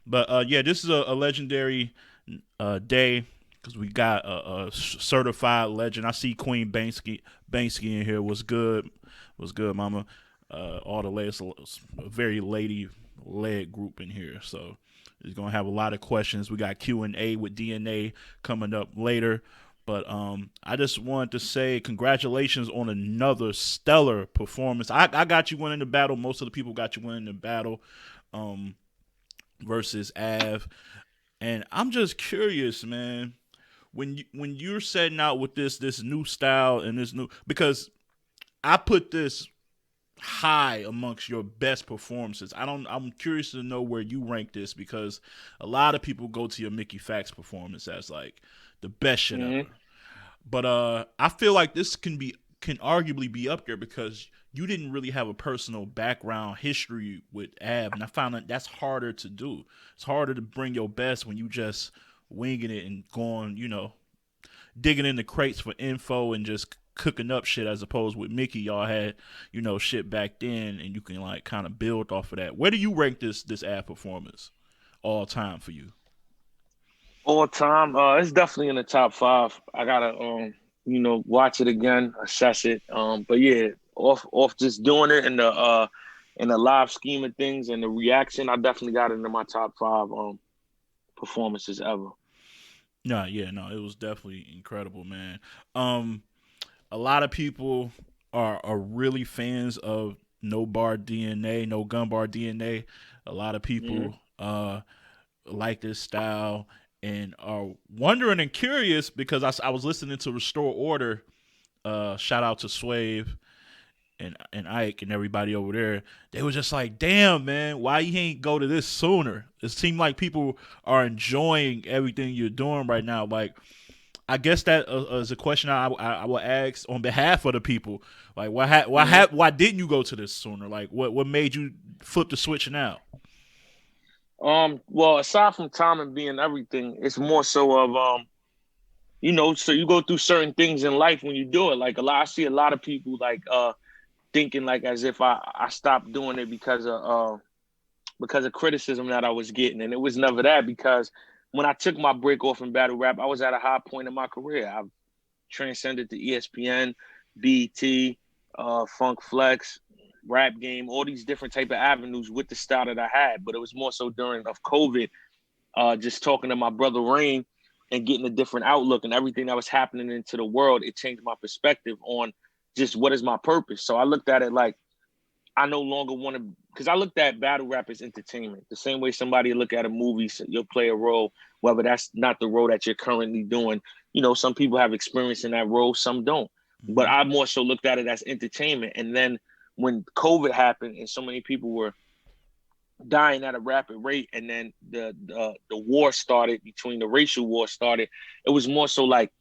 But yeah, this is a legendary day because we got a certified legend. I see Queen Banksy in here. Was good, Mama. All the ladies, a very lady led group in here, so we're gonna have a lot of questions. We got Q&A with DNA coming up later. But I just wanted to say congratulations on another stellar performance. I got you winning the battle. Most of the people got you winning the battle. Um, versus Av. And I'm just curious, man. When you're setting out with this new style and this new, because I put this high amongst your best performances. I'm curious to know where you rank this because a lot of people go to your Mickey Fax performance as like the best shit Hmm. ever. But I feel like this can arguably be up there because you didn't really have a personal background history with Av, and I found that that's harder to do. It's harder to bring your best when you just winging it and going, digging in the crates for info and just cooking up shit as opposed with Mickey y'all had, shit back then and you can like kind of build off of that. Where do you rank this Av performance all time for you? All time, it's definitely in the top five. I gotta, watch it again, assess it. But yeah, off just doing it in the live scheme of things and the reaction, I definitely got it in my top five performances ever. No, yeah, no, it was definitely incredible, man. Um, a lot of people are really fans of no bar DNA, no gun bar DNA. A lot of Hmm. people like this style and are wondering and curious because I was listening to Restore Order. Shout out to Swave and Ike and everybody over there. They were just like, "Damn, man, why you ain't go to this sooner?" It seemed like people are enjoying everything you're doing right now. Like, I guess that is a question I will ask on behalf of the people. Like, Hmm. why didn't you go to this sooner? Like, what made you flip the switch now? Well, aside from time and being everything, it's more so of so you go through certain things in life when you do it. Like I see a lot of people like thinking like as if I stopped doing it because of criticism that I was getting. And it was never that because when I took my break off in battle rap, I was at a high point in my career. I've transcended to ESPN, BT, Funk Flex, Rap Game, all these different type of avenues with the style that I had. But it was more so during of COVID, just talking to my brother Rain and getting a different outlook and everything that was happening into the world. It changed my perspective on just what is my purpose. So I looked at it like I no longer want to because I looked at battle rap as entertainment. The same way somebody look at a movie, so you'll play a role, whether that's not the role that you're currently doing. Some people have experience in that role, some don't. But Mm-hmm. I more so looked at it as entertainment. And then when COVID happened and so many people were dying at a rapid rate, and then the war started between the racial war started, it was more so like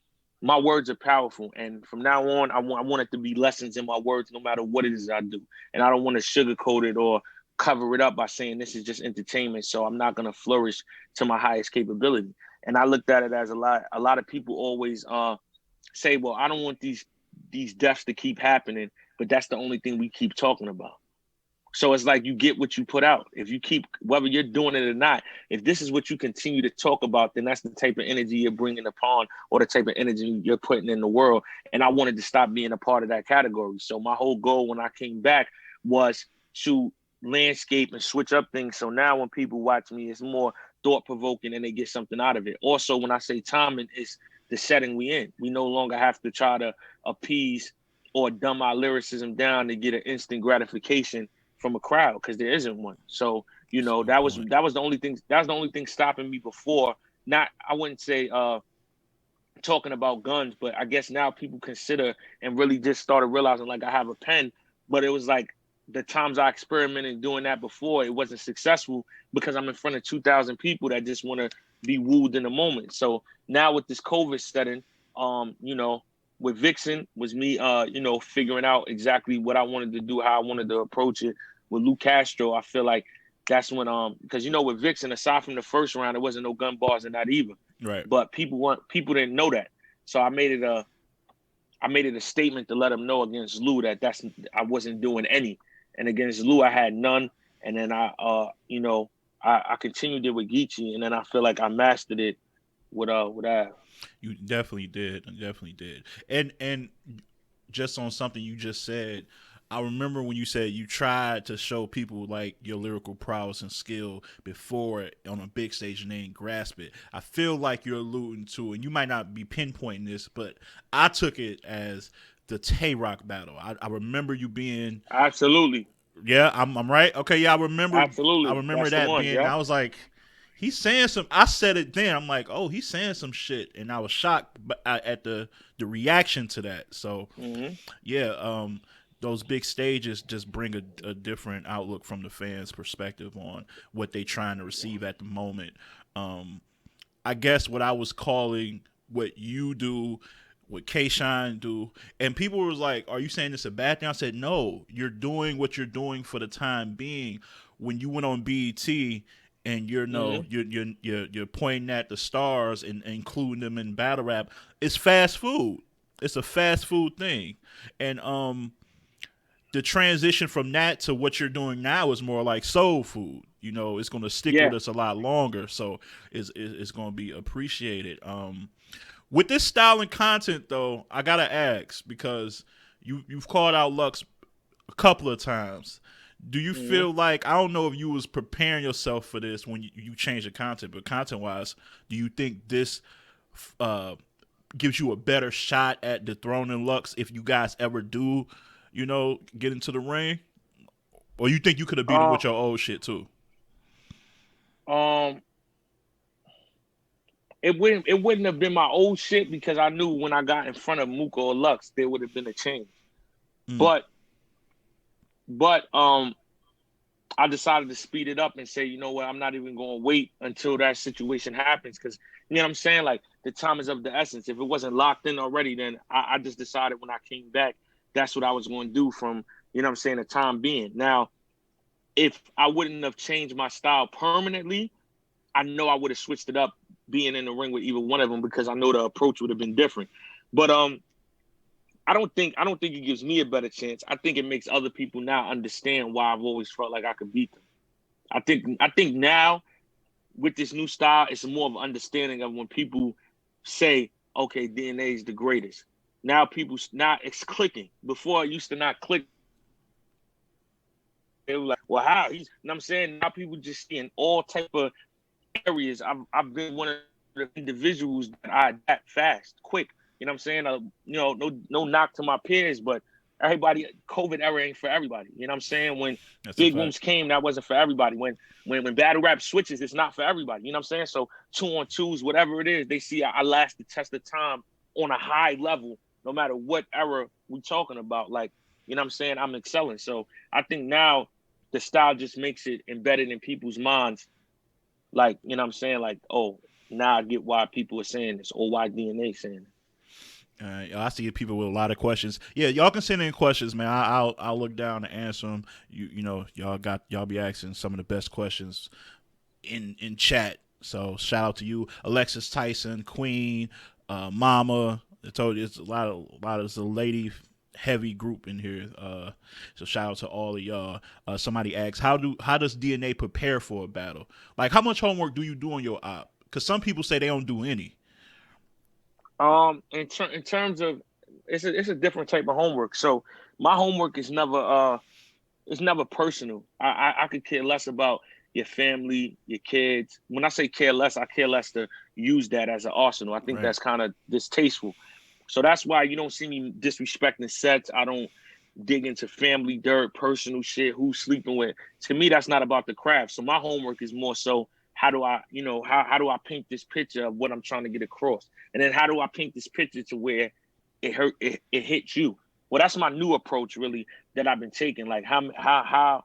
my words are powerful, and from now on, I want it to be lessons in my words, no matter what it is I do, and I don't want to sugarcoat it or cover it up by saying this is just entertainment. So I'm not gonna flourish to my highest capability. And I looked at it as a lot. A lot of people always say, "Well, I don't want these deaths to keep happening," but that's the only thing we keep talking about. So it's like you get what you put out. If you keep, whether you're doing it or not, if this is what you continue to talk about, then that's the type of energy you're bringing upon or the type of energy you're putting in the world. And I wanted to stop being a part of that category. So my whole goal when I came back was to landscape and switch up things. So now when people watch me, it's more thought provoking and they get something out of it. Also, when I say timing, is the setting we in. We no longer have to try to appease or dumb our lyricism down to get an instant gratification from a crowd because there isn't one. So That's a good point. that was the only thing stopping me before. Not I wouldn't say talking about guns, but I guess now people consider and really just started realizing like I have a pen, but it was like the times I experimented doing that before, it wasn't successful because I'm in front of 2,000 people that just want to be wooed in the moment. So now with this COVID setting, with Vixen was me, figuring out exactly what I wanted to do, how I wanted to approach it. With Lou Castro, I feel like that's when because with Vixen, aside from the first round, there wasn't no gun bars in that either. Right. But people didn't know that. So I made it a statement to let them know against Lou that that's I wasn't doing any. And against Lou I had none. And then I continued it with Geechee, and then I feel like I mastered it with Av. You definitely did. Definitely did. And just on something you just said, I remember when you said you tried to show people like your lyrical prowess and skill before on a big stage and they didn't grasp it. I feel like you're alluding to, and you might not be pinpointing this, but I took it as the Tay Rock battle. I remember you being, Absolutely, yeah, I'm right. Okay, yeah, I absolutely. remember That's the that one. being. Yeah. I was like, he's saying some. I said it then. I'm like, oh, he's saying some shit, and I was shocked at the reaction to that. So Hmm. yeah, those big stages just bring a different outlook from the fans' perspective on what they trying to receive at the moment. Um, I guess what I was calling what you do, what K Shine do, and people was like, "Are you saying this a bad thing?" I said, "No, you're doing what you're doing for the time being." When you went on BET and Hmm. you're pointing at the stars and including them in battle rap, it's fast food. It's a fast food thing, and the transition from that to what you're doing now is more like soul food. You know, it's going to stick with Yeah. us a lot longer, so it's going to be appreciated. With this style and content, though, I gotta ask because you've called out Lux a couple of times. Do you Hmm. feel like I don't know if you was preparing yourself for this when you changed the content, but content wise, do you think this uh, gives you a better shot at dethroning Lux if you guys ever do, get into the ring? Or you think you could have beat him Uh, with your old shit too? um, it wouldn't have been my old shit because I knew when I got in front of Mooka or Lux, there would have been a change. Mm. But but I decided to speed it up and say, you know what, I'm not even going to wait until that situation happens because you know what I'm saying. Like the time is of the essence. If it wasn't locked in already, then I just decided when I came back, that's what I was going to do from you know what I'm saying the time being. Now, if I wouldn't have changed my style permanently, I know I would have switched it up being in the ring with either one of them because I know the approach would have been different. But I don't think it gives me a better chance. I think it makes other people now understand why I've always felt like I could beat them. I think now with this new style, it's more of an understanding of when people say, okay, DNA is the greatest. Now it's clicking. Before it used to not click. They were like, well, how? You know what I'm saying? Now people just see in all type of areas. I've been one of the individuals that I adapt fast, quick. You know what I'm saying? No knock to my peers, but everybody COVID era ain't for everybody. You know what I'm saying? When That's a big fact. rooms came, that wasn't for everybody. When battle rap switches, it's not for everybody. You know what I'm saying? So 2-on-2s, whatever it is, they see I last the test of time on a high level, no matter what era we talking about. Like, you know what I'm saying? I'm excelling. So I think now the style just makes it embedded in people's minds like, you know what I'm saying? Like, oh, now I get why people are saying this or why DNA saying it. I see people with a lot of questions. Yeah, y'all can send in questions, man. I'll look down and answer them. Y'all be asking some of the best questions in chat. So shout out to you, Alexis Tyson, Queen, Mama. I told you it's a lot of it's a lady heavy group in here. So shout out to all of y'all. Somebody asks, how does DNA prepare for a battle? Like how much homework do you do on your op? Because some people say they don't do any. In terms of it's a different type of homework. So my homework is never it's never personal. I could care less about your family, your kids. When I say care less, I care less to use that as an arsenal. I think Right. that's kind of distasteful. So that's why you don't see me disrespecting sets. I don't dig into family dirt, personal shit, who's sleeping with. To me, that's not about the craft. So my homework is more so how do I, how do I paint this picture of what I'm trying to get across? And then how do I paint this picture to where it hits you? Well, that's my new approach really that I've been taking. Like how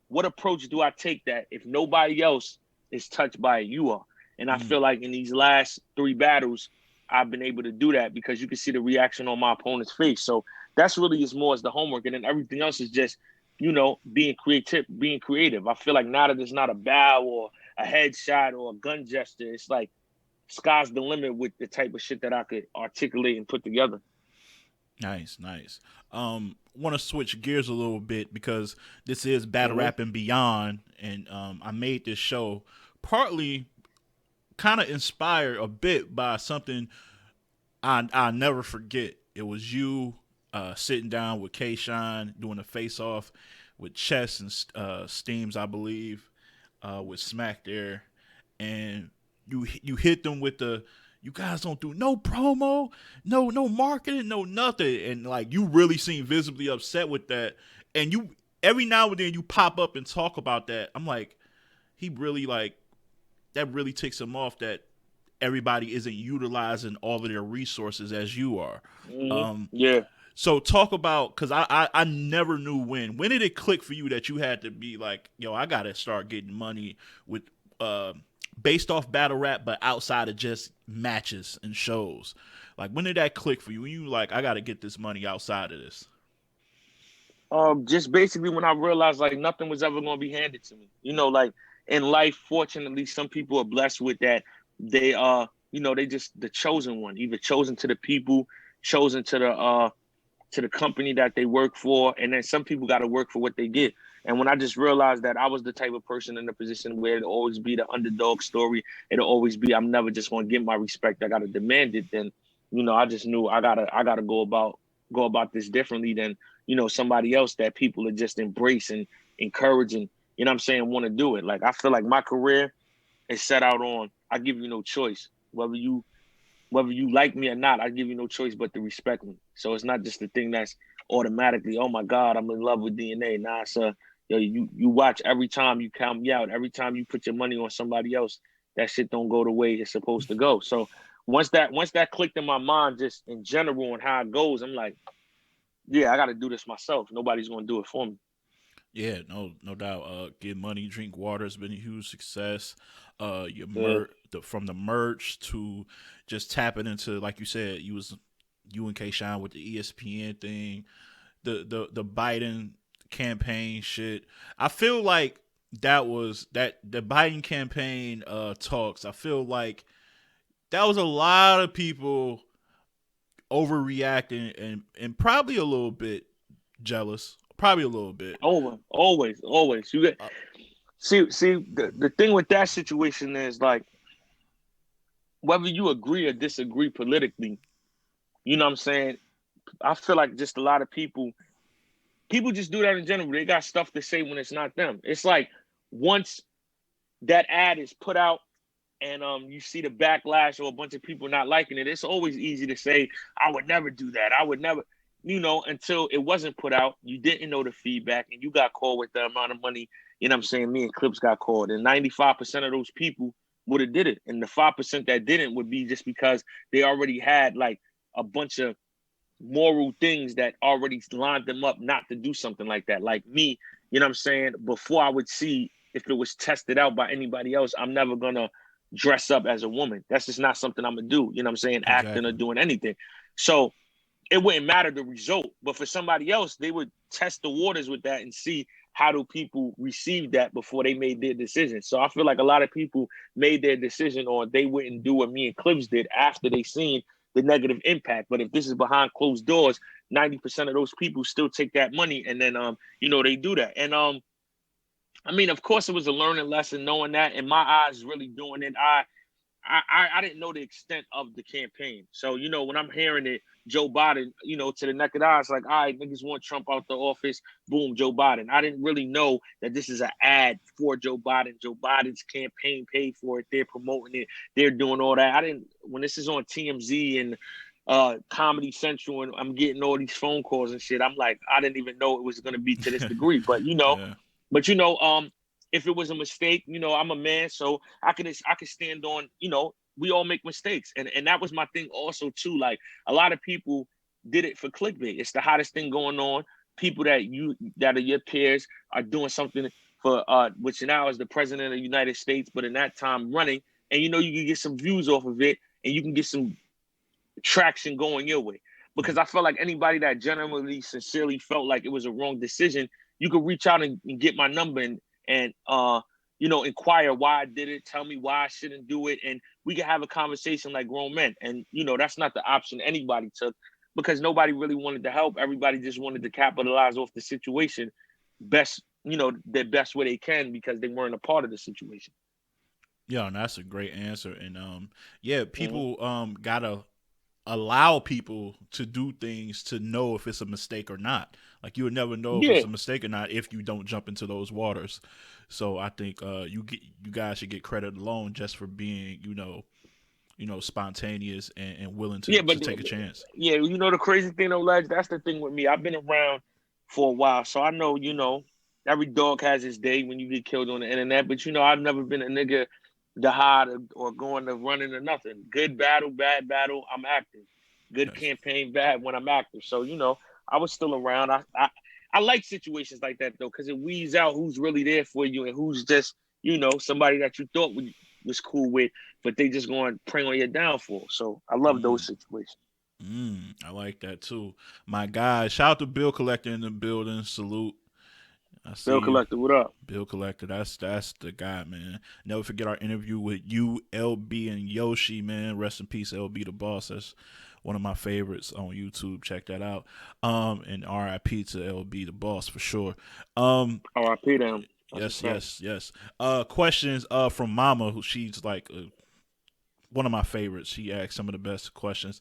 what approach do I take that if nobody else is touched by it, you are. And I Mm. feel like in these last three battles, I've been able to do that because you can see the reaction on my opponent's face. So that's really as more as the homework, and then everything else is just being creative. I feel like now that it's not a bow or a headshot or a gun gesture, it's like sky's the limit with the type of shit that I could articulate and put together. Nice, nice. Want to switch gears a little bit because this is battle Mm-hmm. rap and beyond, and I made this show partly kind of inspired a bit by something I'll never forget. It was you sitting down with K Shine doing a face off with Chess and Steams, I believe, with Smack there, and you hit them with the you guys don't do no promo, no marketing, no nothing, and like you really seem visibly upset with that, and you every now and then you pop up and talk about that. I'm like, he really like that really ticks him off that everybody isn't utilizing all of their resources as you are. Um, Yeah. so talk about because I never knew when did it click for you that you had to be like, yo, I gotta start getting money with uh based off battle rap, but outside of just matches and shows. Like when did that click for you? When you like, I gotta get this money outside of this. Just basically when I realized like nothing was ever gonna be handed to me. Like in life, fortunately, some people are blessed with that. They they just the chosen one, either chosen to the people, chosen to the company that they work for, and then some people got to work for what they get. And when I just realized that I was the type of person in a position where it'll always be the underdog story, it'll always be I'm never just going to get my respect. I got to demand it. Then, I just knew I gotta go about this differently than somebody else that people are just embracing, encouraging. What I'm saying, want to do it. Like I feel like my career is set out on. I give you no choice whether you like me or not, I give you no choice but to respect me. So it's not just the thing that's automatically, oh my God, I'm in love with DNA. Nah, sir. You watch every time you count me out, every time you put your money on somebody else, that shit don't go the way it's supposed to go. So once that clicked in my mind, just in general on how it goes, I'm like, yeah, I got to do this myself. Nobody's gonna do it for me. Yeah, no doubt. Get money, drink water has been a huge success. Your Yeah. from the merch to just tapping into, like you said, you and K Shine with the ESPN thing, the Biden campaign shit. I feel like that was that the Biden campaign talks. I feel like that was a lot of people overreacting and probably a little bit jealous, probably a little bit. Always. You get Uh, see the thing with that situation is like whether you agree or disagree politically, you know what I'm saying? I feel like just a lot of people just do that in general. They got stuff to say when it's not them. It's like once that ad is put out and you see the backlash or a bunch of people not liking it, it's always easy to say, I would never do that. I would never, until it wasn't put out, you didn't know the feedback and you got called with the amount of money, what I'm saying? Me and Clips got called. And 95% of those people would have did it. And the 5% that didn't would be just because they already had like a bunch of moral things that already lined them up not to do something like that. Like me, what I'm saying? Before I would see if it was tested out by anybody else, I'm never gonna dress up as a woman. That's just not something I'm gonna do. You know what I'm saying? Acting or exactly. doing anything. So it wouldn't matter the result. But for somebody else, they would test the waters with that and see how do people receive that before they made their decision. So I feel like a lot of people made their decision on they wouldn't do what me and Clips did after they seen the negative impact. But if this is behind closed doors, 90% of those people still take that money and then they do that. And I mean, of course it was a learning lesson knowing that. In my eyes, really doing it, I didn't know the extent of the campaign. So, when I'm hearing it, Joe Biden, to the naked eye, it's like, all right, niggas want Trump out the office. Boom, Joe Biden. I didn't really know that this is an ad for Joe Biden. Joe Biden's campaign paid for it. They're promoting it. They're doing all that. When this is on TMZ and Comedy Central and I'm getting all these phone calls and shit, I'm like, I didn't even know it was going to be to this degree. But, Yeah, if it was a mistake, I'm a man, so I could stand on, we all make mistakes. And that was my thing also too. Like a lot of people did it for clickbait. It's the hottest thing going on. People that are your peers are doing something for which now is the president of the United States, but in that time running, and you can get some views off of it and you can get some traction going your way. Because I felt like anybody that genuinely, sincerely felt like it was a wrong decision, you could reach out and get my number and inquire why I did it, tell me why I shouldn't do it, and we could have a conversation like grown men. And that's not the option anybody took because nobody really wanted to help. Everybody just wanted to capitalize off the situation best their best way they can because they weren't a part of the situation. Yeah, and that's a great answer. And yeah, Mm-hmm. people gotta allow people to do things to know if it's a mistake or not. Like you would never know if it's Yeah, a mistake or not if you don't jump into those waters. So I think you guys should get credit alone just for being spontaneous and willing yeah, to but take a chance. yeah, the crazy thing though, Ledge, that's the thing with me. I've been around for a while, so I know, every dog has his day when you get killed on the internet. But I've never been a nigga to hide or going to running or nothing. Good battle, bad battle, I'm active. Good Yes. campaign, bad when I'm active. So I was still around. I like situations like that though, because it weeds out who's really there for you and who's just somebody that you thought was cool with, but they just going to prey on your downfall. So I love those Mm. situations. I like that too. My guy, shout out to Bill Collector in the building. Salute. I see Bill you. Collector, what up? Bill Collector, that's the guy, man. Never forget our interview with ULB and Yoshi, man. Rest in peace, LB the boss. That's one of my favorites on YouTube. Check that out. And RIP to LB the boss for sure. Um, R.I.P. them. That's yes, what's up. yes, yes. Questions from Mama, who she's like one of my favorites. She asked some of the best questions.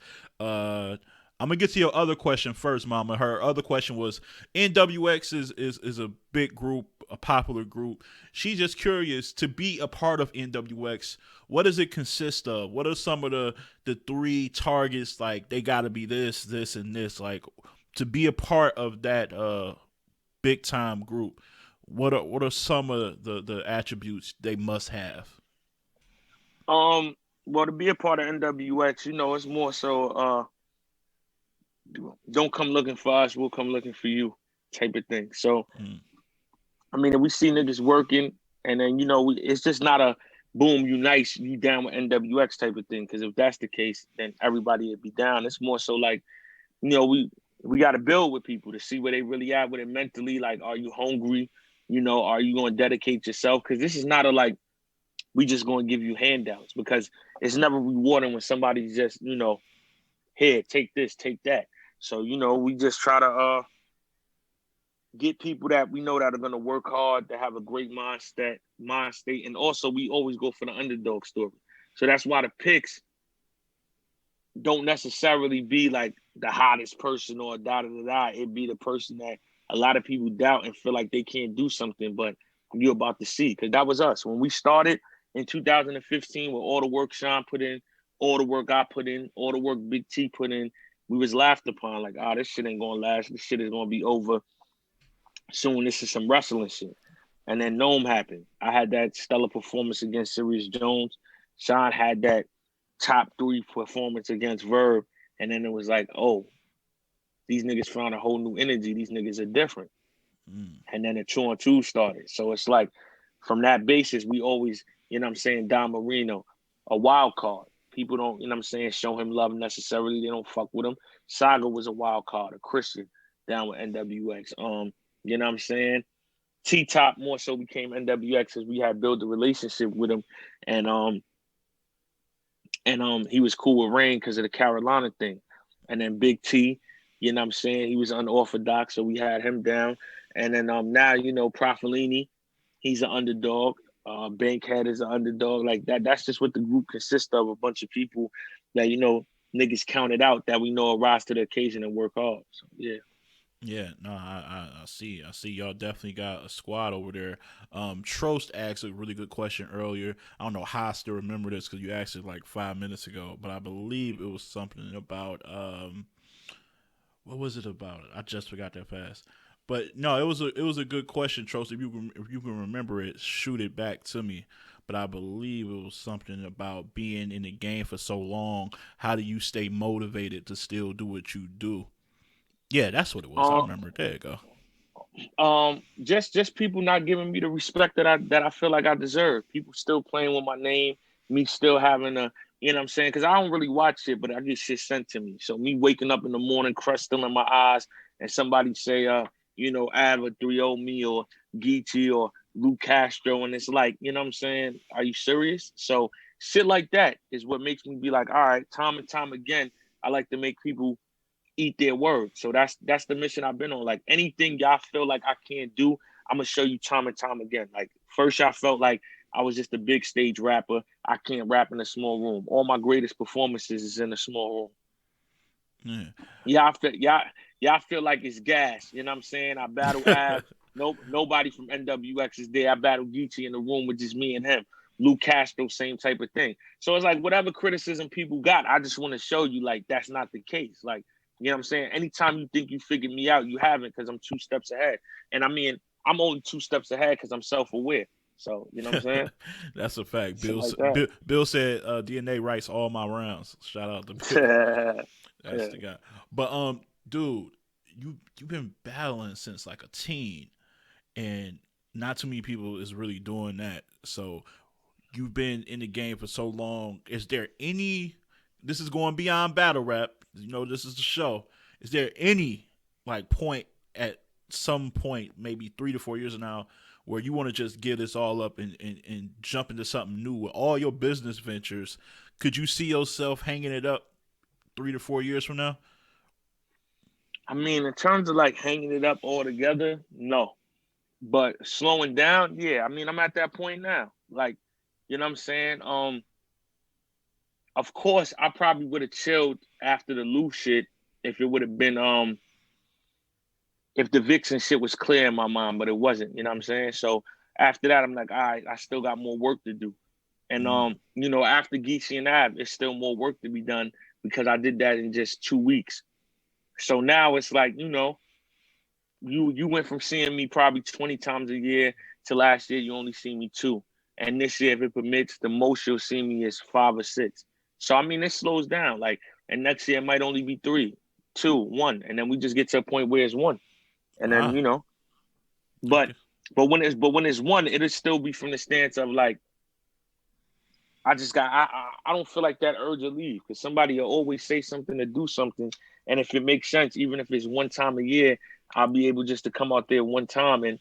I'm gonna get to your other question first, Mama. Her other question was NWX is a big group, a popular group. She's just curious to be a part of NWX. What does it consist of? What are some of the three targets? Like they got to be this, this, and this. Like to be a part of that big time group. What are some of the attributes they must have? Um, well, to be a part of NWX, it's more so don't come looking for us, we'll come looking for you type of thing. So Mm, I mean, if we see niggas working, and then it's just not a boom, you nice, you down with NWX type of thing. Because if that's the case, then everybody would be down. It's more so like we got to build with people to see where they really at with it mentally. Like, are you hungry? Are you going to dedicate yourself? Because this is not a like we just going to give you handouts, because it's never rewarding when somebody's just here, take this, take that. So we just try to get people that we know that are going to work hard, that have a great mind state, and also we always go for the underdog story. So that's why the picks don't necessarily be like the hottest person or da da da da. It be the person that a lot of people doubt and feel like they can't do something, but you're about to see, because that was us when we started in 2015 with all the work Sean put in, all the work I put in, all the work Big T put in. We was laughed upon like, this shit ain't gonna last. This shit is gonna be over soon. This is some wrestling shit. And then Gnome happened. I had that stellar performance against Sirius Jones. Sean had that top three performance against Verb. And then it was like, oh, these niggas found a whole new energy. These niggas are different. mm, And then the 2-on-2 started. So it's like from that basis, we always, Don Marino, a wild card. People don't, show him love necessarily. They don't fuck with him. Saga was a wild card, a Christian down with NWX. You know what I'm saying? T Top more so became NWX as we had built a relationship with him, and he was cool with Rain because of the Carolina thing, and then Big T, what I'm saying, he was unorthodox, so we had him down, and then now Profilini, he's an underdog. Bankhead is an underdog, like that. That's just what the group consists of, a bunch of people that niggas counted out that we know rise to the occasion and work hard. So yeah. yeah, no, I see. I see y'all definitely got a squad over there. Trost asked a really good question earlier. I don't know how I still remember this because you asked it like 5 minutes ago, but I believe it was something about what was it about? I just forgot that fast. But no, it was a good question, Trost. If you can remember it, shoot it back to me. But I believe it was something about being in the game for so long. How do you stay motivated to still do what you do? Yeah, that's what it was. I Um, remember. There you go. just people not giving me the respect that I feel like I deserve. People still playing with my name, me still having a, what I'm saying, because I don't really watch it, but I get shit sent to me. So me waking up in the morning, crust still in my eyes, and somebody say Av or 3 me or Geechee or Lou Castro, and it's like, what I'm saying, are you serious? So shit like that is what makes me be like, all right, time and time again, I like to make people eat their word. So that's the mission I've been on. Like anything y'all feel like I can't do, I'm gonna show you time and time again. Like first, I felt like I was just a big stage rapper. I can't rap in a small room. All my greatest performances is in a small room. Yeah. Y'all feel like it's gas. You know what I'm saying? I battle Av. Nobody from NWX is there. I battle Geechee in the room with just me and him. Lou Castro, same type of thing. So it's like whatever criticism people got, I just want to show you like that's not the case. Like, you know what I'm saying? Anytime you think you figured me out, you haven't, because I'm 2 steps ahead. And I mean, I'm only 2 steps ahead because I'm self-aware. So, you know what I'm saying? That's a fact. Shit Bill like that. Bill said DNA writes all my rounds. Shout out to Bill. That's Yeah. the guy. But dude, you've been battling since like a teen, and not too many people is really doing that. So you've been in the game for so long. Is there any? This is going beyond battle rap. You know, this is the show. Is there any like point at some point, maybe 3 to 4 years now, where you want to just give this all up and jump into something new with all your business ventures? Could you see yourself hanging it up 3 to 4 years from now? I mean, in terms of like hanging it up all together, no. But slowing down, yeah. I mean, I'm at that point now. Like, you know what I'm saying? Of course, I probably would have chilled after the Lou shit if it would have been if the Vixen shit was clear in my mind, but it wasn't. You know what I'm saying? So after that, I'm like, all right, I still got more work to do. And Mm. after Geechee and Ab, there's still more work to be done because I did that in just 2 weeks. So now it's like, you went from seeing me probably 20 times a year to last year you only see me 2. And this year, if it permits, the most you'll see me is 5 or 6. So I mean, it slows down. Like, and next year it might only be 3, 2, 1, and then we just get to a point where it's 1, and then Ah, but okay. when it's 1, it'll still be from the stance of like I don't feel like that urge to leave because somebody will always say something to do something, and if it makes sense, even if it's 1 time a year, I'll be able just to come out there 1 time and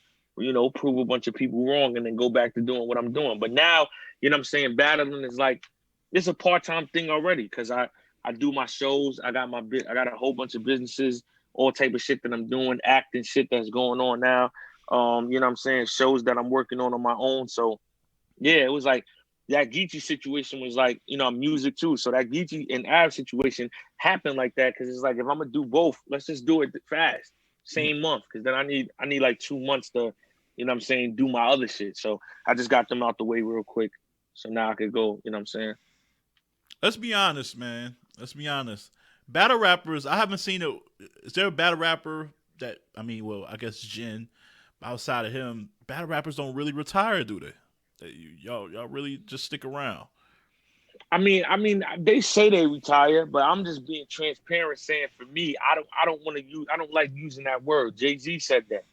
prove a bunch of people wrong and then go back to doing what I'm doing. But now, you know what I'm saying, battling is like it's a part-time thing already because I do my shows, I got a whole bunch of businesses, all type of shit that I'm doing, acting shit that's going on now. You know what I'm saying, shows that I'm working on my own. So yeah, it was like that Geechee situation was like, music too. So that Geechee and Av situation happened like that because it's like if I'm gonna do both, let's just do it fast, Yeah. same month, because then I need like 2 months to, what I'm saying, do my other shit. So I just got them out the way real quick, so now I could go. You know what I'm saying? Let's be honest, man. Let's be honest. Battle rappers, I haven't seen it. Is there a battle rapper that I mean? Well, I guess Jin. Outside of him, battle rappers don't really retire, do they? Y'all really just stick around. I mean, they say they retire, but I'm just being transparent, saying for me, I don't want to use, I don't like using that word. Jay-Z said that.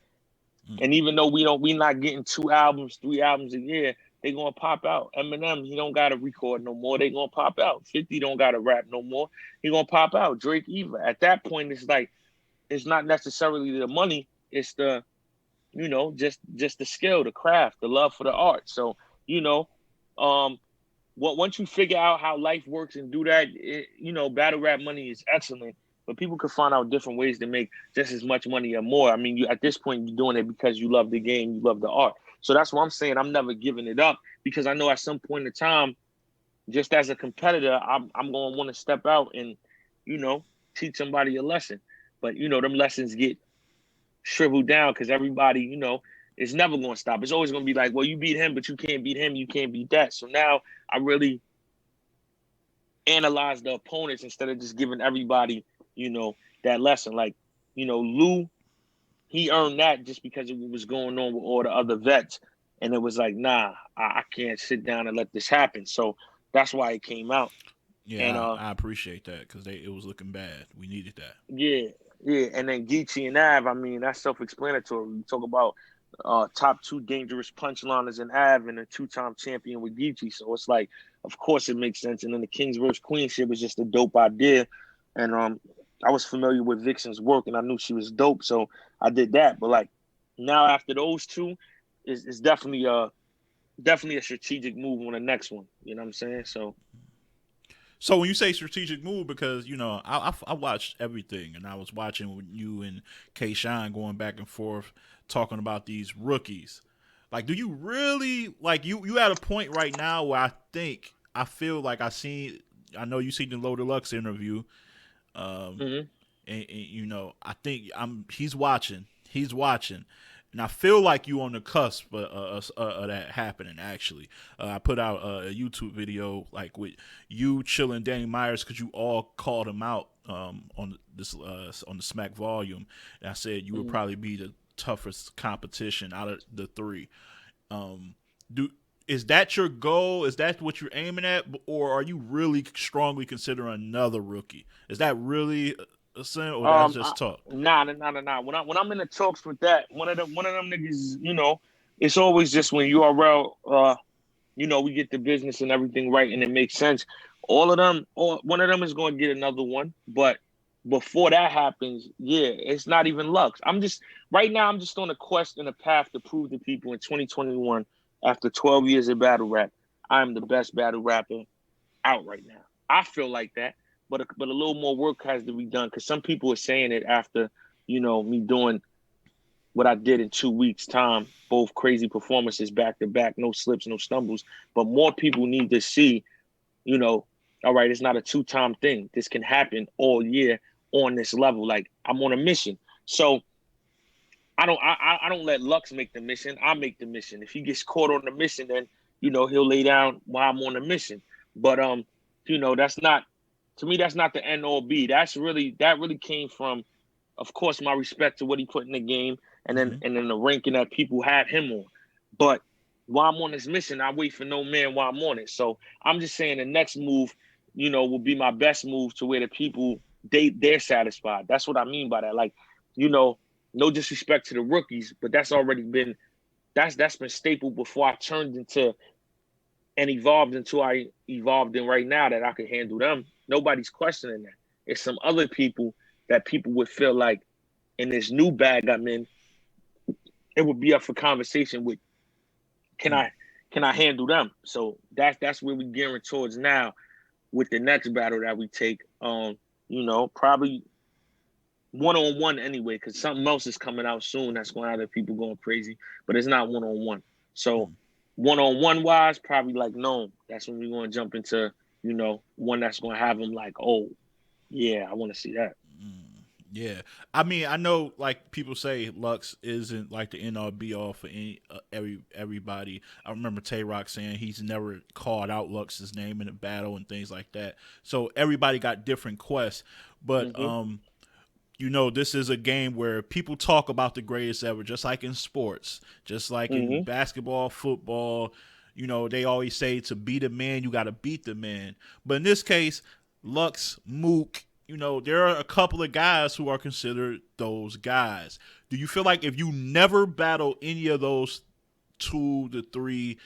Mm. And even though we not getting 2 albums, 3 albums a year, they gonna pop out. Eminem, he don't gotta record no more. They gonna pop out. 50 don't gotta rap no more. He gonna pop out. Drake either. At that point, it's like it's not necessarily the money. It's the just the skill, the craft, the love for the art. So you know, um, once you figure out how life works and do that, battle rap money is excellent. But people can find out different ways to make just as much money or more. I mean, at this point, you're doing it because you love the game, you love the art. So that's what I'm saying. I'm never giving it up because I know at some point in time, just as a competitor, I'm going to want to step out and, you know, teach somebody a lesson. But, them lessons get shriveled down because everybody, is never going to stop. It's always going to be like, well, you beat him, but you can't beat him. You can't beat that. So now I really analyze the opponents instead of just giving everybody, that lesson. Like, Lou, he earned that just because of what was going on with all the other vets. And it was like, nah, I can't sit down and let this happen. So that's why it came out. And Yeah, I appreciate that because it was looking bad. We needed that. yeah, yeah. And then Geechee and Av, I mean, that's self-explanatory. We talk about top 2 dangerous punchliners in Av and a 2-time champion with Geechee. So it's like, of course it makes sense. And then the Kings versus Queens shit was just a dope idea. And I was familiar with Vixen's work and I knew she was dope. So I did that. But like now after those 2, is definitely a strategic move on the next one. You know what I'm saying? So So when you say strategic move, because I watched everything, and I was watching with you and K Shine going back and forth talking about these rookies. Like, do you really like you at a point right now where I feel like I know you seen the Low Deluxe interview, um, Mm-hmm. and I think he's watching, and I feel like you on the cusp of that happening. Actually, I put out a YouTube video like with you chilling Danny Myers because you all called him out on the Smack volume, and I said you would Mm-hmm. probably be the toughest competition out of the three. Um, do is that your goal? Is that what you're aiming at, or are you really strongly considering another rookie? Is that really a sin, or that's just talk? Nah. When I'm in the talks with that, one of them niggas, it's always just when URL, we get the business and everything right and it makes sense. All of them, or one of them is going to get another one, but before that happens, yeah, it's not even Lux. I'm just right now. I'm just on a quest and a path to prove to people in 2021, after 12 years of battle rap, I am the best battle rapper out right now. I feel like that, but a little more work has to be done because some people are saying it after me doing what I did in 2 weeks' time, both crazy performances back to back, no slips, no stumbles. But more people need to see, you know, all right, it's not a two-time thing. This can happen all year on this level. Like I'm on a mission. So I don't let Lux make the mission. I make the mission. If he gets caught on the mission, then he'll lay down while I'm on the mission. But that's not to me. That's not the end all be. That really came from, of course, my respect to what he put in the game, and then Mm-hmm. and then the ranking that people had him on. But while I'm on this mission, I wait for no man while I'm on it. So I'm just saying the next move, will be my best move to where the people they're satisfied. That's what I mean by that. Like, you know, no disrespect to the rookies, but that's been stapled before I turned into and evolved into I evolved in right now that I can handle them. Nobody's questioning that. It's some other people that people would feel like in this new bag I'm in, it would be up for conversation with can Mm. I can I handle them? So that's where we're gearing towards now with the next battle that we take. Probably one on one anyway, because something else is coming out soon that's going to have people going crazy, but it's not one on one. So Mm. one on one wise, probably like no. That's when we're going to jump into one that's going to have them like, oh yeah, I want to see that. Yeah, I mean, I know like people say Lux isn't like the end all be all for everybody. I remember Tay Rock saying he's never called out Lux's name in a battle and things like that. So everybody got different quests, but Hmm. this is a game where people talk about the greatest ever, just like in sports, just like in Hmm. basketball, football. They always say to beat a man, you got to beat the man. But in this case, Lux, Mook, there are a couple of guys who are considered those guys. Do you feel like if you never battle any of those 2 to 3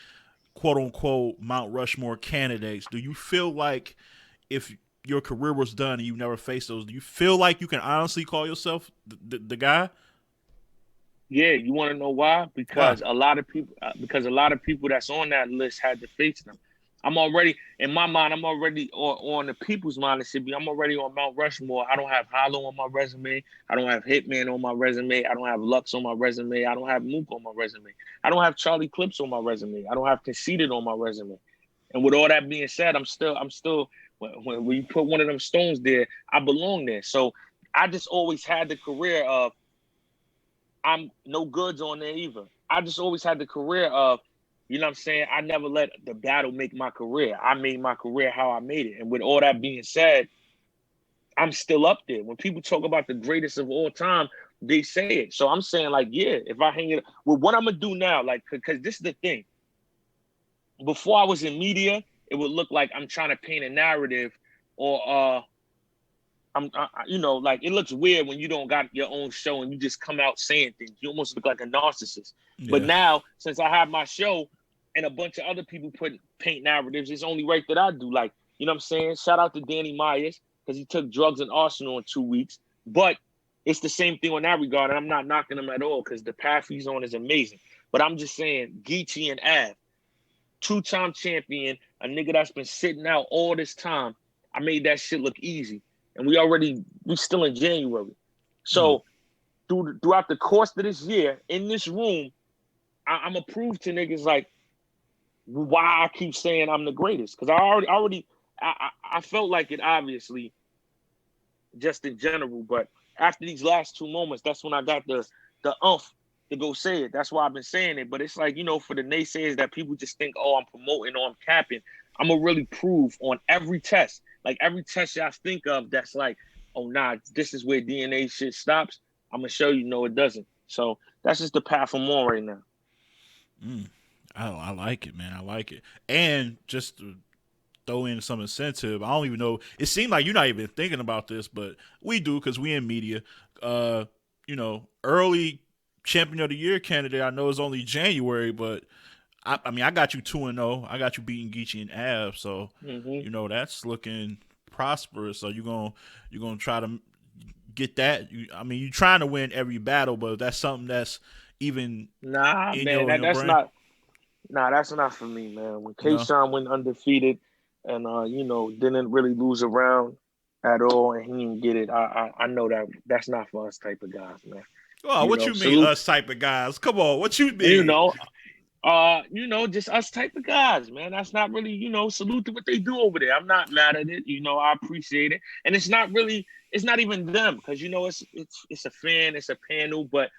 quote unquote Mount Rushmore candidates, do you feel like if your career was done and you never faced those, do you feel like you can honestly call yourself the guy? Yeah, you want to know why? Why? Because a lot of people that's on that list had to face them. I'm already in my mind. I'm already on the people's mind. It should be. I'm already on Mount Rushmore. I don't have Hollow on my resume. I don't have Hitman on my resume. I don't have Lux on my resume. I don't have Mook on my resume. I don't have Charlie Clips on my resume. I don't have Conceited on my resume. And with all that being said, I'm still. When you put one of them stones there, I belong there. So I just always had the career of I'm no goods on there either. I just always had the career of, what I'm saying? I never let the battle make my career. I made my career how I made it. And with all that being said, I'm still up there. When people talk about the greatest of all time, they say it. So I'm saying, like, yeah, if I hang it, well, what I'm gonna do now, like, because this is the thing. Before I was in media, it would look like I'm trying to paint a narrative, or like it looks weird when you don't got your own show and you just come out saying things. You almost look like a narcissist. But Yeah. now, since I have my show and a bunch of other people paint narratives, it's only right that I do. Like, you know what I'm saying? Shout out to Danny Myers because he took drugs in Arsenal in 2 weeks. But it's the same thing on that regard. And I'm not knocking him at all because the path he's on is amazing. But I'm just saying, Geechee and Av, two-time champion, a nigga that's been sitting out all this time. I made that shit look easy, and we still in January. Mm. So throughout the course of this year, in this room, I'm gonna prove to niggas like why I keep saying I'm the greatest. Because I felt like it obviously just in general, but after these last two moments, that's when I got the umph to go say it. That's why I've been saying it. But it's like, for the naysayers that people just think, oh, I'm promoting or I'm capping, I'm gonna really prove on every test. Like every test y'all think of that's like, oh nah, this is where DNA shit stops. I'm gonna show you no, it doesn't. So that's just the path I'm on right now. Mm. I like it, man. I like it. And just to throw in some incentive, I don't even know. It seemed like you're not even thinking about this, but we do because we in media. Uh, early champion of the year candidate. I know it's only January, but I mean, I got you 2-0. I got you beating Geechee and Av, so Mm-hmm. that's looking prosperous. So you're gonna try to get that. I mean, you're trying to win every battle, but that's something that's even Nah, in man, your that's brain. not. Nah, that's not for me, man. When No. Kayshawn went undefeated and didn't really lose a round at all, and he didn't get it, I know that's not for us type of guys, man. Oh, what you mean, Salute, us type of guys? Come on, what you you mean? know, just us type of guys, man. That's not really, salute to what they do over there. I'm not mad at it. I appreciate it. And it's not even them, because it's a fan, it's a panel, but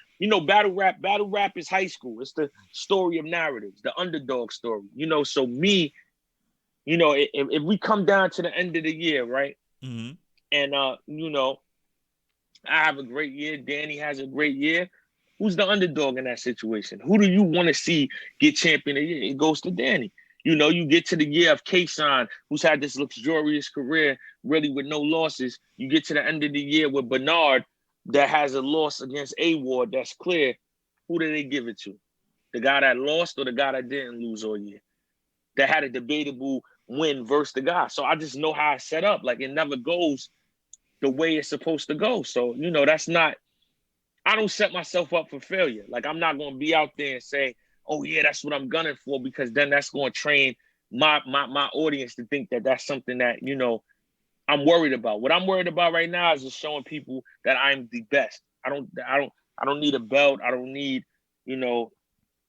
battle rap is high school. It's the story of narratives, the underdog story. So me, if we come down to the end of the year, right? Mm-hmm. And I have a great year, Danny has a great year. Who's the underdog in that situation? Who do you want to see get champion of the year? It goes to Danny. You get to the year of Kayshawn, who's had this luxurious career, really with no losses. You get to the end of the year with Bernard, that has a loss against A Ward that's clear. Who do they give it to? The guy that lost or the guy that didn't lose all year? That had a debatable win versus the guy. So I just know how I set up. Like, it never goes the way it's supposed to go. So, that's not, I don't set myself up for failure. Like, I'm not going to be out there and say, oh yeah, that's what I'm gunning for, because then that's going to train my audience to think that that's something that, I'm worried about. What I'm worried about right now is just showing people that I'm the best. I don't need a belt. I don't need, you know,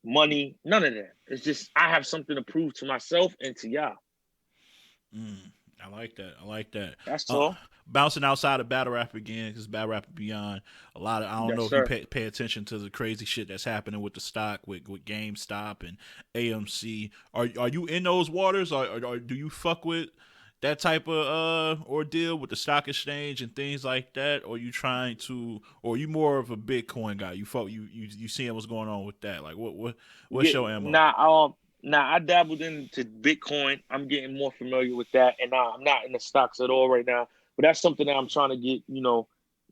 money, none of that. It's just I have something to prove to myself and to y'all. Mm, I like that. I like that. That's Uh, all. Bouncing outside of battle rap again, because battle rap beyond a lot of. I don't Yes, know if you sir. pay attention to the crazy shit that's happening with the stock, with GameStop and AMC. Are you in those waters, or do you fuck with that type of ordeal with the stock exchange and things like that? Or you trying to, or you more of a Bitcoin guy? You fuck you seeing what's going on with that? Like what's Yeah, your mo? now I dabbled into Bitcoin. I'm getting more familiar with that, and I'm not in the stocks at all right now. But that's something that I'm trying to get,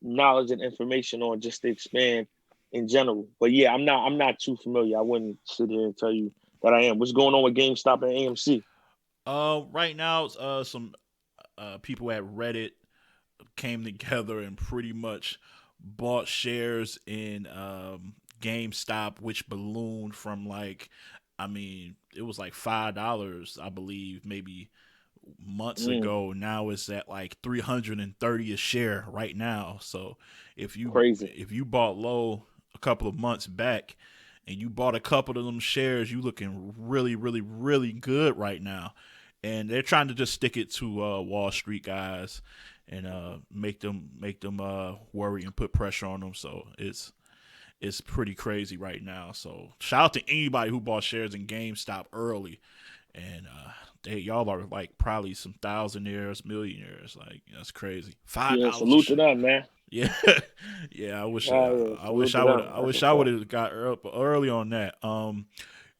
knowledge and information on, just to expand in general. But yeah, I'm not too familiar. I wouldn't sit here and tell you that I am. What's going on with GameStop and AMC? Right now, some people at Reddit came together and pretty much bought shares in GameStop, which ballooned from like, I mean, it was like $5, I believe, maybe months Mm, ago. Now it's at like 330 a share right now. So crazy. if you bought low a couple of months back and you bought a couple of them shares, you looking really, really, really good right now. And they're trying to just stick it to Wall Street guys and make them worry and put pressure on them. So it's pretty crazy right now. So shout out to anybody who bought shares in GameStop early, and y'all are like probably some thousandaires, millionaires. Like, that's crazy. five Yeah, dollars a salute to share. them, man. Yeah, yeah. I wish Yeah, I wish salute to I would them. I That's wish what's I would up. have got up early on that.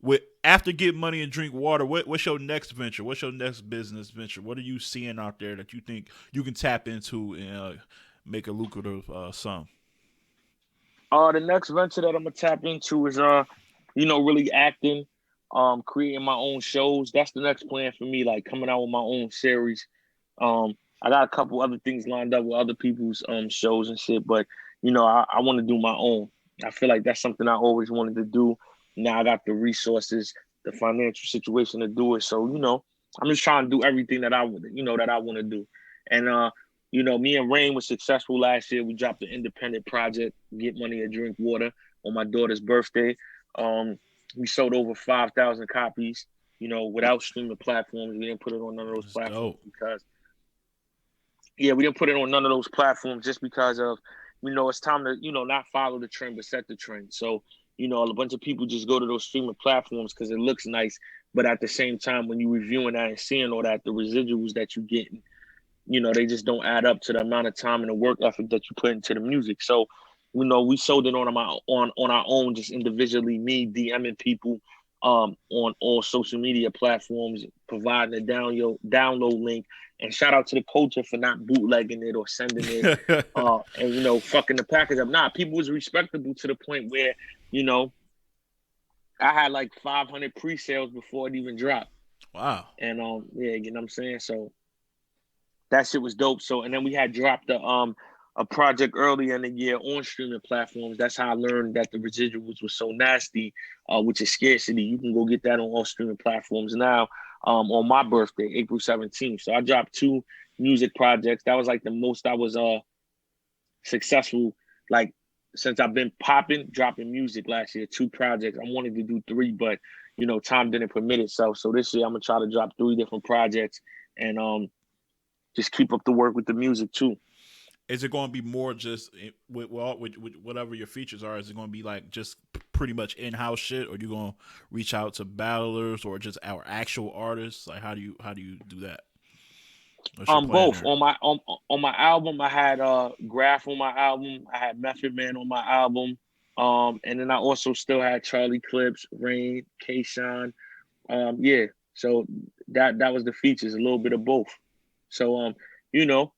With after get money and drink water, what's your next venture? What's your next business venture? What are you seeing out there that you think you can tap into and make a lucrative sum? The next venture that I'm gonna tap into is really acting, creating my own shows. That's the next plan for me, like coming out with my own series. I got a couple other things lined up with other people's shows and shit, but I want to do my own. I feel like that's something I always wanted to do. Now I got the resources, the financial situation to do it. So, I'm just trying to do everything that I would, that I want to do. And me and Rain was successful last year. We dropped an independent project, Get Money and Drink Water, on my daughter's birthday. Um, we sold over 5,000 copies. Without streaming platforms, we didn't put it on none of those That's platforms dope. because, yeah, we didn't put it on none of those platforms just because of, it's time to, not follow the trend but set the trend. So, a bunch of people just go to those streaming platforms because it looks nice, but at the same time, when you're reviewing that and seeing all that, the residuals that you get, they just don't add up to the amount of time and the work effort that you put into the music. So, we sold it on our own, just individually, me DMing people on all social media platforms, providing a download link. And shout out to the culture for not bootlegging it or sending it and fucking the package up. Nah, people was respectable to the point where, you know, I had like 500 pre-sales before it even dropped. Wow. And yeah, you know what I'm saying? So that shit was dope. So and then we had dropped a project earlier in the year on streaming platforms. That's how I learned that the residuals were so nasty, which is scarcity. You can go get that on all streaming platforms now. On my birthday, April 17th. So I dropped 2 music projects. That was like the most I was successful, like, since I've been popping, dropping music last year. 2 projects. I wanted to do 3, but time didn't permit itself. So this year I'm gonna try to drop 3 different projects and just keep up the work with the music too. Is it going to be more just with whatever your features are? Is it going to be like just pretty much in-house shit, or are you going to reach out to battlers or just our actual artists? Like, how do you do that? What's your plan Both there? on my album. I had Graph on my album. I had Method Man on my album. And then I also still had Charlie Clips, Rain, K Shine. Yeah. So that was the features, a little bit of both. So you know,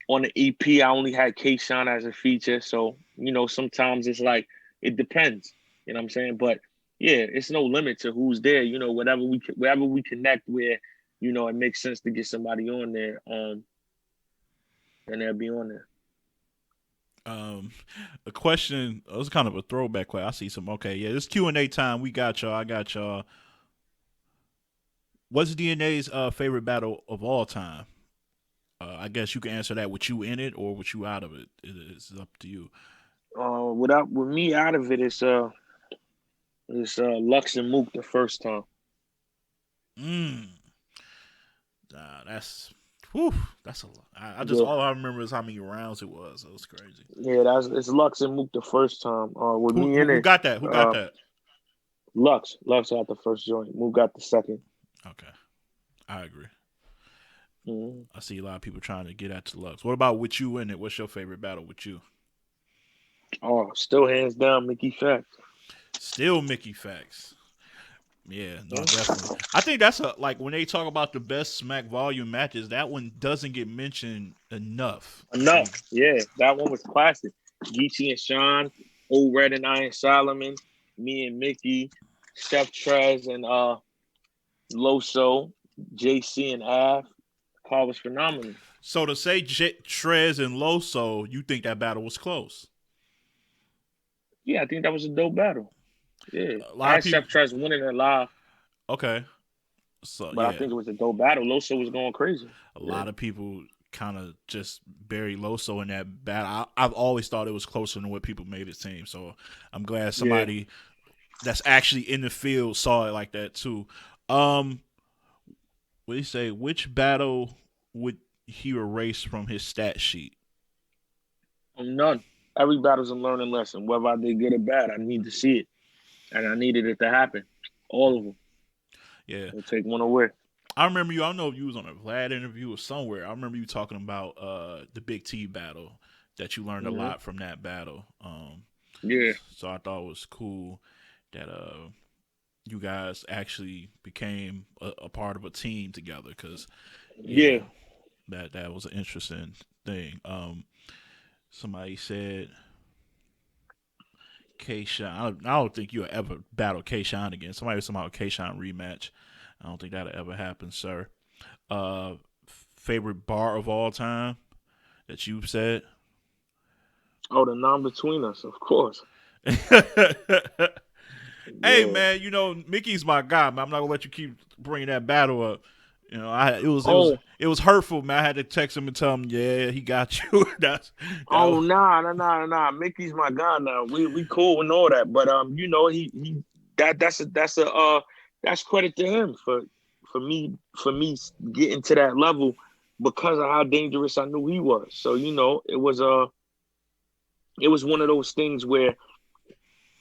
on the EP, I only had K Shine as a feature. So, sometimes it's like it depends. You know what I'm saying? But yeah, it's no limit to who's there. Wherever we connect where, it makes sense to get somebody on there, and they'll be on there. Um, a question. It was kind of a throwback question. I see some. Okay, yeah, this Q&A time. We got y'all. I got y'all. What's DNA's favorite battle of all time? I guess you can answer that with you in it or with you out of it. It's up to you. With me out of it, it's Lux and Mook the first time. Mm. That's whew, that's a lot. I just Yeah, all I remember is how many rounds it was. It was crazy. yeah, it's Lux and Mook the first time. With Who me who, in who it, got that? Who got that? Lux got the first joint. Mook got the second. Okay, I agree. Mhm. I see a lot of people trying to get at to Lux. What about with you in it? What's your favorite battle with you? Oh, still hands down, Mickey Fact. Still Mickey Facts. Yeah, no, Yeah. definitely. I think that's a like when they talk about the best Smack volume matches, that one doesn't get mentioned enough. I Enough. think. Yeah, that one was classic. Geechee and Sean, Old Red and Iron Solomon, me and Mickey, Chef Trez and Loso, JC and Av. Car was phenomenal. So to say Trez and Loso, you think that battle was close? Yeah, I think that was a dope battle. Yeah. A I lot of had people. Chef Trez winning it live, Okay, so but I yeah, think it was a dope battle. Loso was going crazy. a Yeah. lot of people kind of just bury Loso in that battle. I've always thought it was closer than what people made it seem. So I'm glad Yeah. somebody that's actually in the field saw it like that too. Um, what do you say? Which battle would he erase from his stat sheet? None. Every battle's a learning lesson. Whether I did good or bad, I need to see it. And I needed it to happen. All of them. Yeah, Don't take one away. I remember you. I don't know if you was on a Vlad interview or somewhere. I remember you talking about the Big T battle that you learned a Hmm. lot from that battle. Yeah. So I thought it was cool that you guys actually became a part of a team together. Because yeah, Yeah. that was an interesting thing. Somebody said K Shine. I don't think you'll ever battle K Shine again. Somebody was talking about K Shine rematch. I don't think that'll ever happen, sir. Uh, favorite bar of all time that you've said? Oh, the non between us, of course. Hey Yeah. man, Mickey's my guy, man. I'm not gonna let you keep bringing that battle up. You know, I it was it was Oh, it was hurtful, man. I had to text him and tell him, yeah, he got you. That oh, was, nah. Mickey's my guy now. We cool and all that, but he that's credit to him for me getting to that level because of how dangerous I knew he was. So it was one of those things where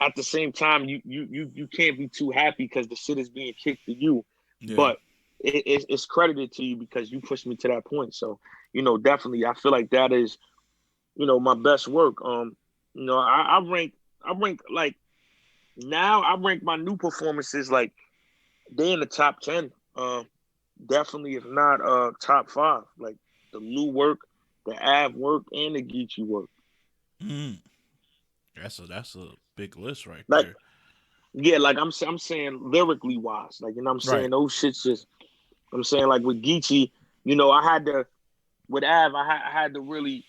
at the same time you can't be too happy because the shit is being kicked to you, yeah, but it's credited to you because you pushed me to that point. So definitely I feel like that is my best work. I rank like now I rank my new performances like they in the top 10. Definitely if not top 5. Like the Lou work, the Av work, and the Geechee work. mm, that's a big list right Like there. yeah, like I'm saying lyrically wise, like I'm saying Right. those shits just I'm saying like with Geechee, I had to with Av, I had to really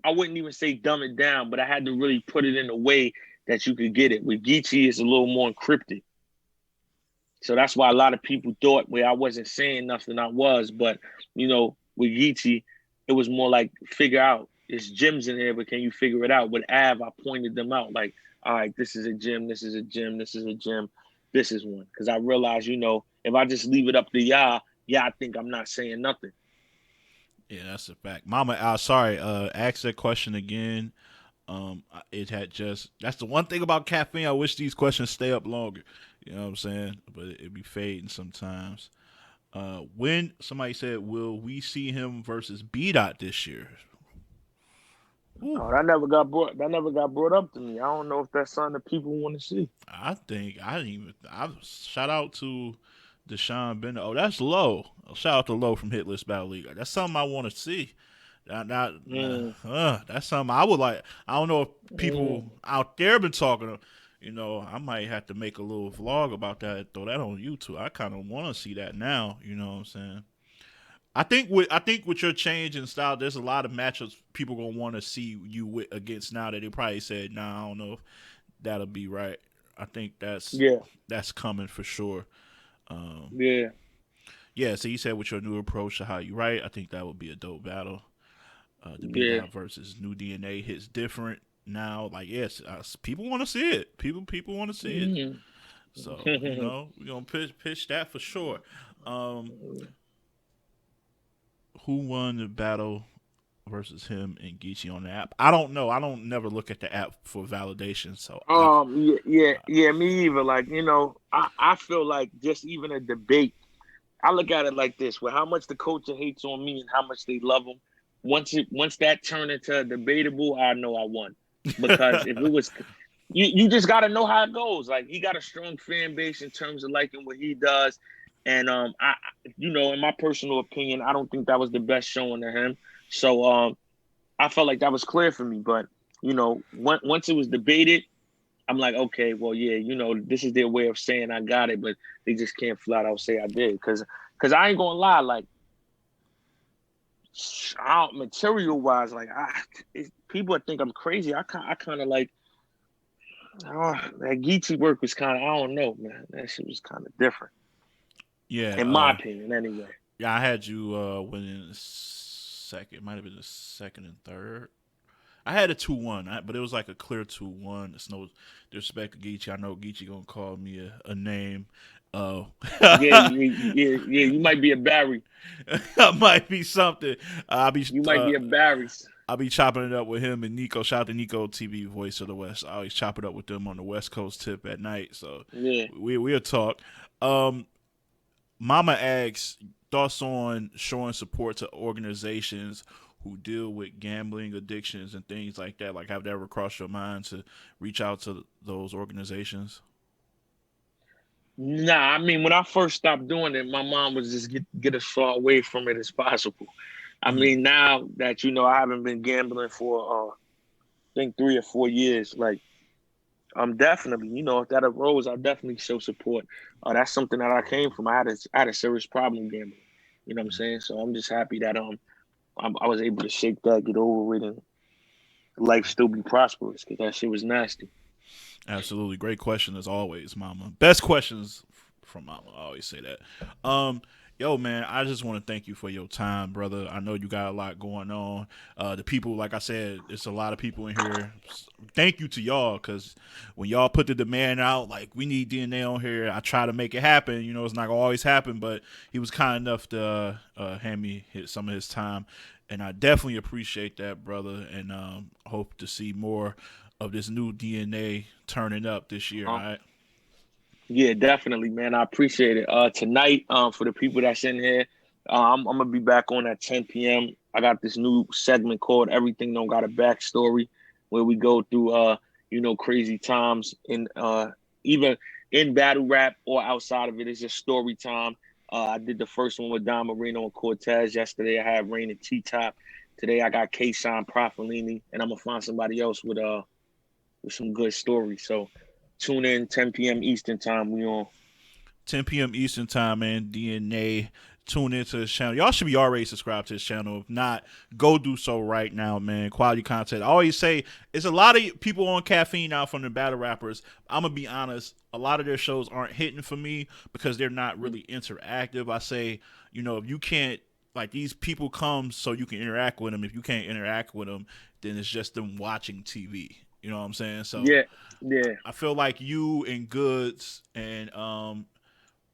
I wouldn't even say dumb it down, but I had to really put it in a way that you could get it. With Geechee, it's a little more encrypted. So that's why a lot of people thought where I wasn't saying nothing I was, but with Geechee, it was more like figure out it's gems in here, but can you figure it out? With Av, I pointed them out like, all right, this is a gem, this is a gem, this is a gem, this is one. Because I realized, if I just leave it up to y'all, I think I'm not saying nothing. Yeah, that's a fact. Mama, sorry, ask that question again. It had just that's the one thing about caffeine. I wish these questions stay up longer. You know what I'm saying? But it be fading sometimes. When somebody said, "Will we see him versus B Dot this year?" Whew. Oh, that never got brought up to me. I don't know if that's something that people want to see. I think I didn't even. I shout out to Deshaun Bender. Oh, that's low. Shout out to Low from Hitless Battle League. That's something I want to see. Mm, That's something I would like. I don't know if people mm. out there been talking. I might have to make a little vlog about that. Throw that on YouTube. I kind of want to see that now. You know what I'm saying? I think with your change in style, there's a lot of matchups people gonna want to see you against now that they probably said, "Nah, I don't know if that'll be right." I think Yeah, that's coming for sure. Um, yeah, yeah. So you said with your new approach to how you write, I think that would be a dope battle. The B yeah. Dot versus New DNA hits different now. Like yes, people want to see it. People want to see it. Mm. So we're gonna pitch that for sure. Um, who won the battle versus him and Geechee on the app? I don't know. I don't never look at the app for validation. So I Yeah, me either. Like, I feel like just even a debate, I look at it like this, where how much the culture hates on me and how much they love him. Once that turned into a debatable, I know I won. Because if it was you just gotta know how it goes. Like he got a strong fan base in terms of liking what he does. And in my personal opinion, I don't think that was the best showing to him. So I felt like that was clear for me. But once it was debated, I'm like, okay, well, yeah, this is their way of saying I got it, but they just can't flat out say I did, because I ain't gonna lie, like, material wise, like, people think I'm crazy. I kind of like, that Geechee work was kind of, I don't know, man, that shit was kind of different, yeah in my opinion, anyway. yeah I had you winning the second. It might have been the second and third. I had a 2-1, but it was like a clear 2-1. It's no disrespect to Geechee. I know Geechee gonna call me a name. Uh, Yeah, yeah, yeah. You might be a Barry. might be something. I'll be You might uh, be a Barry. I'll be chopping it up with him and Nico. Shout out to Nico TV, Voice of the West. I always chop it up with them on the West Coast tip at night. So Yeah. we'll talk. Um, Mama asks thoughts on showing support to organizations who deal with gambling addictions and things like that. Like, have that ever crossed your mind to reach out to those organizations? Nah, I mean, when I first stopped doing it, my mom was just get as far away from it as possible. I Mm. mean, now that I haven't been gambling for I think 3 or 4 years, like I'm definitely, if that arose, I definitely show support. That's something that I came from. I had a serious problem gambling. You know what I'm saying? So I'm just happy that I was able to shake that, get over it, and life still be prosperous because that shit was nasty. Absolutely. Great question as always, Mama. Best questions from mama. I always say that. Yo, man, I just want to thank you for your time, brother. I know you got a lot going on. The people, like I said, there's a lot of people in here. Thank you to y'all, because when y'all put the demand out, like, we need DNA on here, I try to make it happen. You know, it's not gonna always happen, but he was kind enough to hand me some of his time, and I definitely appreciate that, brother. And hope to see more of this new DNA turning up this year. All Um, right. yeah, definitely, man. I appreciate it. Tonight, for the people that's in here, I'm gonna be back on at 10 p.m. I got this new segment called "Everything Don't Got a Backstory," where we go through, crazy times in even in battle rap or outside of it. It's just story time. I did the first one with Don Marino and Cortez yesterday. I had Rain and T Top. Today I got K. Sean Profilini, and I'm gonna find somebody else with some good stories. So tune in 10 p.m. Eastern time. We on. 10 p.m. Eastern time, man. DNA. Tune into his channel. Y'all should be already subscribed to his channel. If not, go do so right now, man. Quality content. I always say it's a lot of people on caffeine now from the battle rappers. I'm gonna be honest. A lot of their shows aren't hitting for me because they're not really interactive. I say, if you can't, like, these people come so you can interact with them. If you can't interact with them, then it's just them watching TV. You know what I'm saying? So Yeah, yeah, I feel like you and Goods and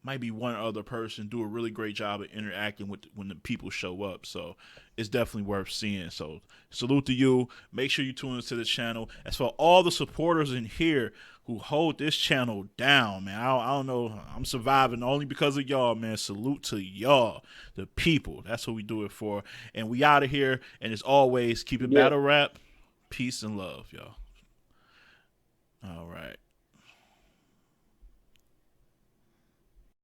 might be one other person do a really great job of interacting with when the people show up. So it's definitely worth seeing. So salute to you. Make sure you tune into the channel. As for all the supporters in here who hold this channel down, man, I don't know. I'm surviving only because of y'all, man. Salute to y'all, the people. That's what we do it for. And we out of here. And as always, keep it yeah. battle rap. Peace and love, y'all. All right.